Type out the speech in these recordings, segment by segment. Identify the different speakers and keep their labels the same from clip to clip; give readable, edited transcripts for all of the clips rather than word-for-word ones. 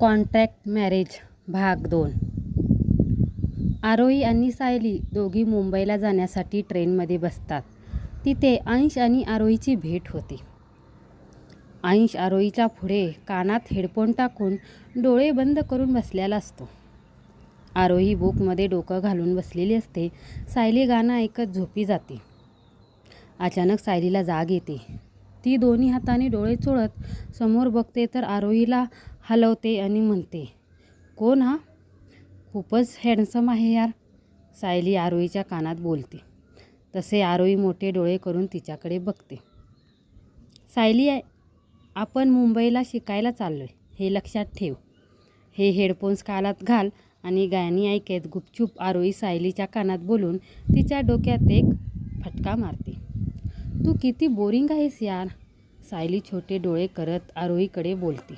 Speaker 1: Contract marriage भाग 2. आरोही आणि सायली दोघी मुंबईला जाण्यासाठी ट्रेनमध्ये बसतात. तिथे अंश आणि आरोहीची भेट होते. अंश आरोहीच्या पुढे कानात हेडफोन टाकून डोळे बंद करून बसलेला असतो. आरोही बुकमध्ये डोकं घालून बसलेली असते. सायली गाणं ऐकत झोपी जाते. अचानक सायलीला जाग येते. ती दोन्ही हाताने डोळे चोळत समोर बघते तर आरोहीला हलवते आणि म्हणते, कोण हा? खूपच हँडसम आहे यार. सायली आरोहीच्या कानात बोलते. तसे आरोही मोठे डोळे करून तिच्याकडे बघते. सायली, आपण मुंबईला शिकायला चाललोय हे लक्षात ठेव. हे हेडफोन्स कानात घाल आणि गाणी ऐकत गुपचूप आरोही सायलीच्या कानात बोलून तिच्या डोक्यात एक फटका मारते. तू किती बोरिंग आहेस यार. सायली छोटे डोळे करत आरोहीकडे बोलते.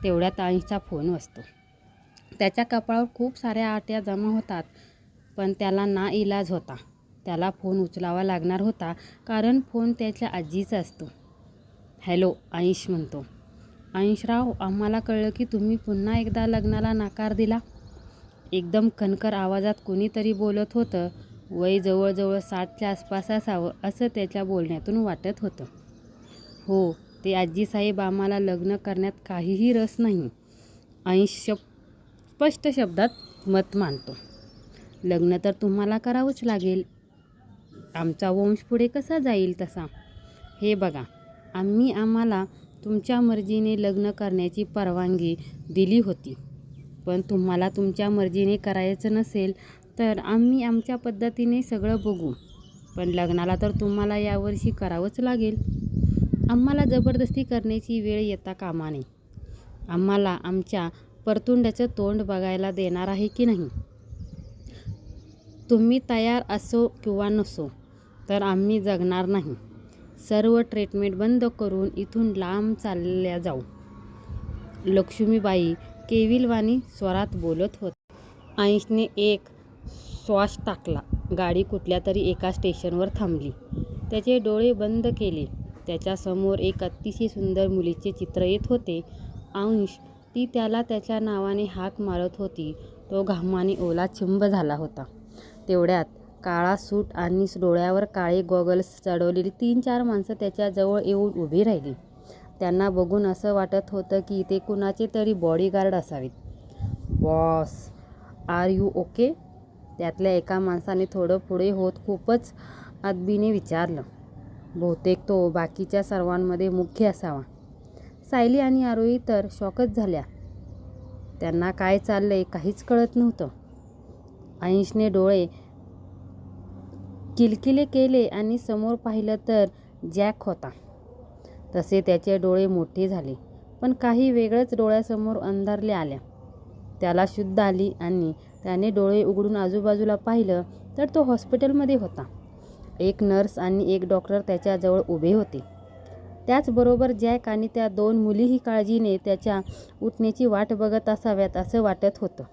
Speaker 1: तेवढ्यात अंशचा फोन वाजतो. त्याच्या कपाळावर खूप साऱ्या आट्या जमा होतात, पण त्याला नाइलाज होता. त्याला फोन उचलावा लागणार होता कारण फोन त्याच्या आजीचा असतो. हॅलो, अंश म्हणतो. अंशराव, आम्हाला कळलं की तुम्ही पुन्हा एकदा लग्नाला नकार दिला. एकदम कणखर आवाजात कोणीतरी बोलत होतं. वय जवळजवळ 60च्या आसपास असावं असं त्याच्या बोलण्यातून वाटत होतं. हो, ते आजीसाहेब, आम्हाला लग्न करण्यात काहीही रस नाही. अंश स्पष्ट शब्दात मत मांडतो. लग्न तर तुम्हाला करावंच लागेल. आमचा वंश पुढे कसा जाईल तसा? हे बघा, आम्हाला तुमच्या मर्जीने लग्न करण्याची परवानगी दिली होती, पण तुम्हाला तुमच्या मर्जीने करायचं नसेल तर आम्ही आमच्या पद्धतीने सगळं बघू, पण लग्नाला तर तुम्हाला यावर्षी करावंच लागेल. आम्हाला जबरदस्ती करण्याची वेळ येता कामा नये. आम्हाला आमच्या परतुंड्याचं तोंड बघायला देणार आहे की नाही? तुम्ही तयार असो किंवा नसो तर आम्ही जगणार नाही. सर्व ट्रीटमेंट बंद करून इथून लांब चालल्या जाऊ. लक्ष्मीबाई केविलवाणी स्वरात बोलत होती. अंशने एक श्वास टाकला. गाडी कुठल्या तरी एका स्टेशनवर थांबली. त्याचे डोळे बंद केले. त्याच्यासमोर एक अतिशय सुंदर मुलीचे चित्र येत होते. अंश, ती त्याला त्याच्या नावाने हाक मारत होती. तो घामाने ओलाचिंब झाला होता. तेवढ्यात काळा सूट आणि डोळ्यावर काळे गॉगल्स चढवलेली 3-4 माणसं त्याच्या जवळ येऊन उभी राहिली. त्यांना बघून असं वाटत होतं की ते कुणाचे तरी बॉडीगार्ड असावेत. Boss, are you okay? त्यातल्या एका माणसाने थोडं पुढे होत खूपच अदबीने विचारलं. बहुतेक तो बाकीच्या सर्वांमध्ये मुख्य असावा. सायली आणि आरोही तर शॉकच झाल्या. त्यांना काय चाललंय काहीच कळत नव्हतं. अंशने डोळे किलकिले केले आणि समोर पाहिलं तर जॅक होता. तसे त्याचे डोळे मोठे झाले, पण काही वेगळंच डोळ्यासमोर अंधारले आल्या. त्याला शुद्ध आली आणि त्याने डोळे उघडून आजूबाजूला पाहिलं तर तो हॉस्पिटलमध्ये होता. एक नर्स आणि एक डॉक्टर त्याच्याजवळ उभे होते. त्याचबरोबर जॅक आणि त्या 2 मुलीही काळजीने त्याच्या उठण्याची वाट बघत असाव्यात असं वाटत होतं.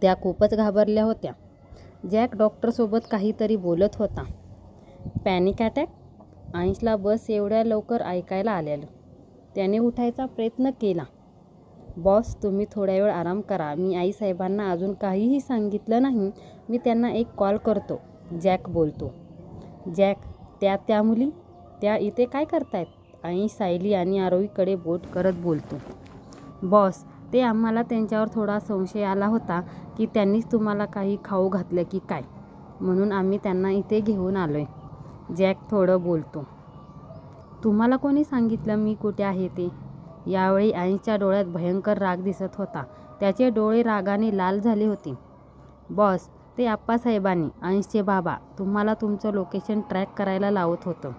Speaker 1: त्या खूपच घाबरल्या होत्या. जॅक डॉक्टरसोबत काहीतरी बोलत होता. Panic attack? अंशला बस एवढ्या लवकर ऐकायला आलेलं. त्याने उठायचा प्रयत्न केला. बॉस, तुम्ही थोड्या वेळ आराम करा. मी आईसाहेबांना अजून काहीही सांगितलं नाही. मी त्यांना एक कॉल करतो. जॅक बोलतो. जॅक, त्या मुली? त्या इथे काय करतायत? अंश सायली आणि आरोहीकडे बोट करत बोलतो. बॉस, ते आम्हाला त्यांच्यावर थोडा संशय आला होता की त्यांनीच तुम्हाला काही खाऊ घातलं की काय, म्हणून आम्ही त्यांना इथे घेऊन आलोय. जॅक थोडं बोलतो. तुम्हाला कोणी सांगितलं मी कुठे आहे ते? यावेळी अंशच्या डोळ्यात भयंकर राग दिसत होता. त्याचे डोळे रागाने लाल झाले होते. बॉस, ते आप्पासाहेबांनी, अंशचे बाबा, तुम्हाला तुमचं लोकेशन ट्रॅक करायला लावत होतं.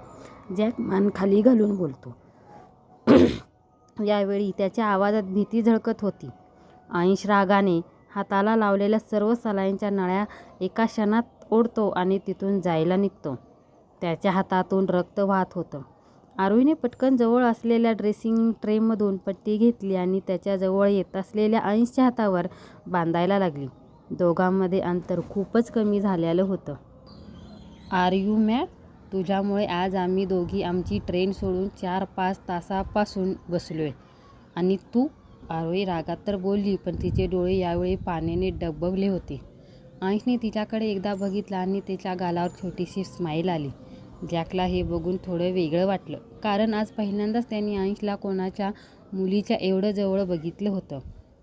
Speaker 1: जॅक मान खाली घालून बोलतो. यावेळी त्याच्या आवाजात भीती झळकत होती. अंश रागाने हाताला लावलेल्या सर्व सलाईनच्या नळ्या एका क्षणात ओढतो आणि तिथून जायला निघतो. त्याच्या हातातून रक्त वाहत होतं. आरोहीने पटकन जवळ असलेल्या ड्रेसिंग ट्रेमधून पट्टी घेतली आणि त्याच्या जवळ येत असलेल्या अंशच्या हातावर बांधायला लागली. दोघांमध्ये अंतर खूपच कमी झालेलं होतं. Are you mad? तुझ्यामुळे आज आम्ही दोघी आमची ट्रेन सोडून 4-5 तासापासून बसलोय. आणि तू? आरोही रागात तर बोलली, पण तिचे डोळे यावेळी पाण्याने डबडबले होते. अंशने तिच्याकडे एकदा बघितलं आणि तिच्या गालावर छोटीशी स्माईल आली. जॅकला हे बघून थोडं वेगळं वाटलं, कारण आज पहिल्यांदाच त्यांनी अंशला कोणाच्या मुलीच्या एवढं जवळ बघितलं होतं.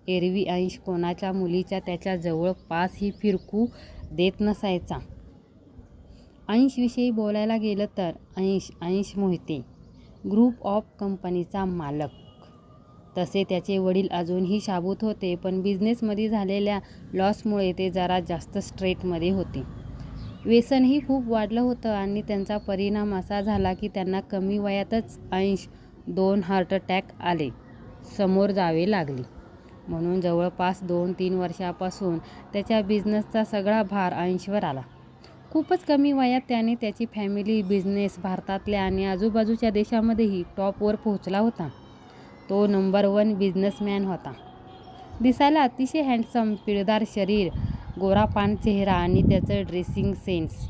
Speaker 1: एरवी अंश कोणाच्या मुलीच्या त्याच्या जवळपासही फिरकू देत नसायचा. अंशविषयी बोलायला गेलं तर अंश मोहिते ग्रुप ऑफ कंपनीचा मालक. तसे त्याचे वडील अजूनही शाबूत होते, पण बिझनेसमध्ये झालेल्या लॉसमुळे ते जरा जास्त स्ट्रेटमध्ये होते. व्यसनही खूप वाढलं होतं आणि त्यांचा परिणाम असा झाला की त्यांना कमी वयातच 2 हार्ट अटॅक आले समोर जावे लागले. म्हणून जवळपास 2-3 वर्षापासून त्याच्या बिझनेसचा सगळा भार अंशवर आला. खूपच कमी वयात त्याने त्याची फॅमिली बिझनेस भारतातल्या आणि आजूबाजूच्या देशांमध्येही टॉपवर पोहोचला होता. तो नंबर 1 बिझनेसमॅन होता. दिसायला अतिशय हँडसम, पिळदार शरीर, गोरापान चेहरा आणि त्याचं ड्रेसिंग सेन्स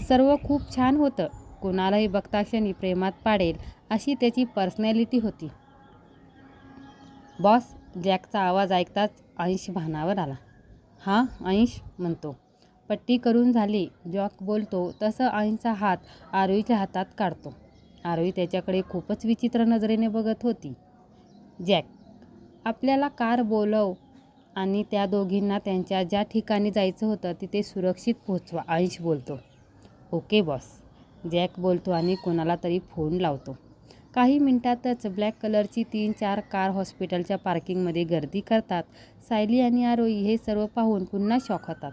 Speaker 1: सर्व खूप छान होतं. कुणालाही बघताक्षणी प्रेमात पाडेल अशी त्याची पर्सनॅलिटी होती. बॉस, जॅकचा आवाज ऐकताच अंश भानावर आला. हां, अंश म्हणतो. पट्टी करून झाली. जॅक बोलतो तसं अंशचा हात आरोहीच्या हातात काढतो. आरोही त्याच्याकडे खूपच विचित्र नजरेने बघत होती. जॅक, आपल्याला कार बोलव आणि त्या दोघींना त्यांच्या ज्या ठिकाणी जायचं होतं तिथे सुरक्षित पोहोचवा, अंश बोलतो. ओके बॉस, जॅक बोलतो आणि कोणाला तरी फोन लावतो. काही मिनिटातच ब्लॅक कलरची 3-4 कार हॉस्पिटलच्या पार्किंगमध्ये गर्दी करतात. सायली आणि आरोही हे सर्व पाहून पुन्हा शॉक होतात.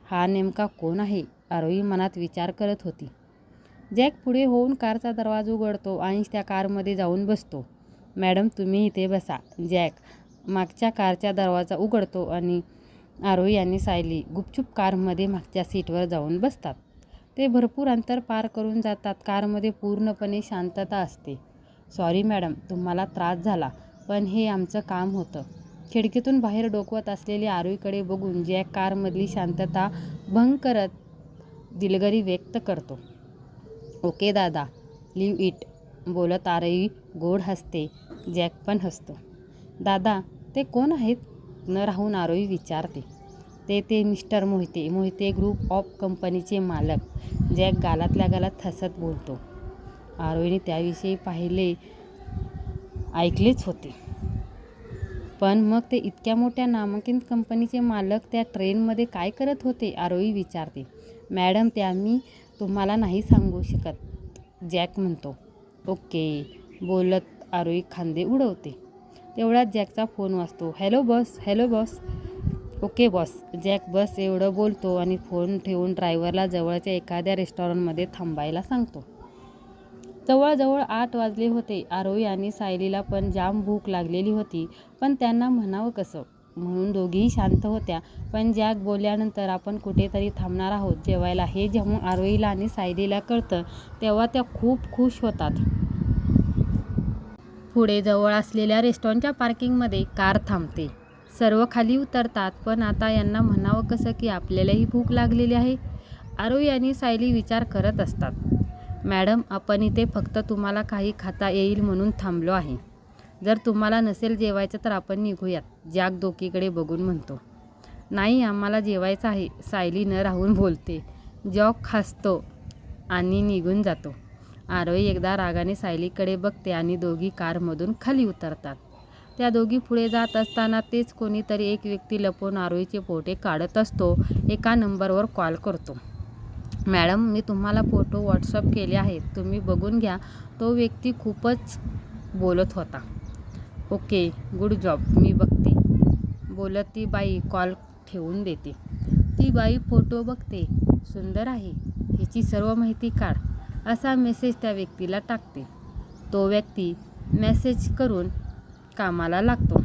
Speaker 1: हा नेमका कोण आहे? आरोही मनात विचार करत होती. जॅक पुढे होऊन कारचा दरवाजा उघडतो. अंश त्या कारमध्ये जाऊन बसतो. मॅडम, तुम्ही इथे बसा. जॅक मागच्या कारचा दरवाजा उघडतो आणि आरोही आणि सायली गुपचूप कारमध्ये मागच्या सीटवर जाऊन बसतात. ते भरपूर अंतर पार करून जातात. कारमध्ये पूर्णपणे शांतता असते. सॉरी मॅडम, तुम्हाला त्रास झाला, पण हे आमचं काम होतं. खिडकीतून बाहेर डोकावत असलेली आरोहीकडे बघून जॅक कारमधली शांतता भंग करत दिलगिरी व्यक्त करतो. ओके दादा, लिव्ह इट, बोलत आरोही गोड हसते. जॅक पण हसतो. दादा, ते कोण आहेत? न राहून आरोही विचारते. ते मिस्टर मोहिते ग्रुप ऑफ कंपनीचे मालक, जॅक गालातल्या गालात हसत बोलतो. आरोहीने त्याविषयी ऐकलेच होते, पण मग ते इतक्या मोठ्या नामांकित कंपनीचे मालक त्या ट्रेनमध्ये काय करत होते? आरोही विचारते. मॅडम, ते आम्ही तुम्हाला नाही सांगू शकत, जॅक म्हणतो. ओके, बोलत आरोही खांदे उडवते. तेवढ्यात जॅकचा फोन वाजतो. Hello boss. Okay boss, Jack बस एवढं बोलतो आणि फोन ठेवून ड्रायव्हरला जवळच्या एखाद्या रेस्टॉरंटमध्ये थांबायला सांगतो. जवळजवळ 8 वाजले होते. आरोही आणि सायलीला पण जाम भूक लागलेली होती, पण त्यांना म्हणावं कसं, म्हणून दोघीही शांत होत्या. पण जॅक बोलल्यानंतर आपण कुठेतरी थांबणार आहोत जेवायला हे जेव्हा आरोहीला आणि सायलीला कळतं तेव्हा त्या खूप खुश होतात. पुढे जवळ असलेल्या रेस्टॉरंटच्या पार्किंगमध्ये कार थांबते. सर्व खाली उतरतात. पण आता यांना म्हणावं कसं की आपल्यालाही भूक लागलेली आहे? आरोही आणि सायली विचार करत असतात. मॅडम, आपण इथे फक्त तुम्हाला काही खाता येईल म्हणून थांबलो आहे. जर तुम्हाला नसेल जेवायचं तर आपण निघूयात, जॅक दोघीकडे बघून म्हणतो. नाही, आम्हाला जेवायचं आहे, सायली न राहून बोलते. जॅक हसतो आणि निघून जातो. आरोही एकदा रागाने सायलीकडे बघते आणि दोघी कारमधून खाली उतरतात. त्या दोघी पुढे जात असताना तेच कोणीतरी एक व्यक्ती लपून आरोहीचे फोटो काढत असतो. एका नंबरवर कॉल करतो. मॅडम, मी तुम्हाला फोटो व्हॉट्सअप केले आहेत, तुम्ही बघून घ्या, तो व्यक्ती खूपच बोलत होता. ओके, गुड जॉब, मी बघते, बोलत ती बाई कॉल ठेवून देते. ती बाई फोटो बघते. सुंदर आहे, हिची सर्व माहिती काढ, असा मेसेज त्या व्यक्तीला टाकते. तो व्यक्ती मेसेज करून कामाला लागतो.